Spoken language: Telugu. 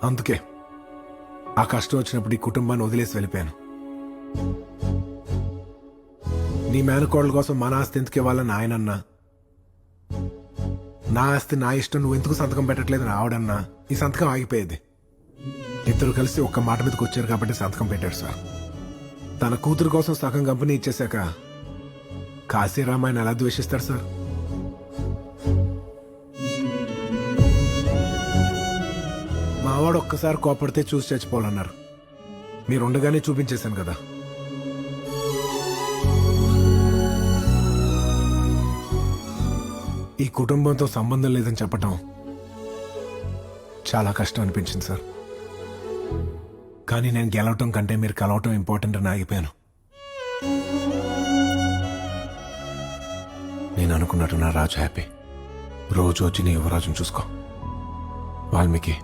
అందుకే ఆ కష్టం వచ్చినప్పుడు ఈ కుటుంబాన్ని వదిలేసి వెళ్ళిపోయాను. నీ మేనకోళ్ళ కోసం మన ఆస్తి ఎందుకు ఇవ్వాలని ఆయనన్నా, నా ఆస్తి నా ఇష్టం నువ్వు ఎందుకు సంతకం పెట్టట్లేదని ఆవిడన్నా ఈ సంతకం ఆగిపోయేది. ఇద్దరు కలిసి ఒక్క మాట మీదకి వచ్చారు కాబట్టి సంతకం పెట్టాడు సార్. తన కూతురు కోసం సగం కంపెనీ ఇచ్చేశాక కాశీరామాయణ ఎలా ద్వేషిస్తాడు సార్? మావాడు ఒక్కసారి కోపడితే చూసి చచ్చిపోవాలన్నారు. మీరుండగానే చూపించేశాను కదా. ఈ కుటుంబంతో సంబంధం లేదని చెప్పటం చాలా కష్టం అనిపించింది సార్. కానీ నేను గెలవటం కంటే మీరు కలవటం ఇంపార్టెంట్ అని ఆగిపోయాను. నేను అనుకున్నట్టు నా రాజు హ్యాపీ. రోజు వచ్చి నీ యువరాజును చూసుకో. వాల్మీకి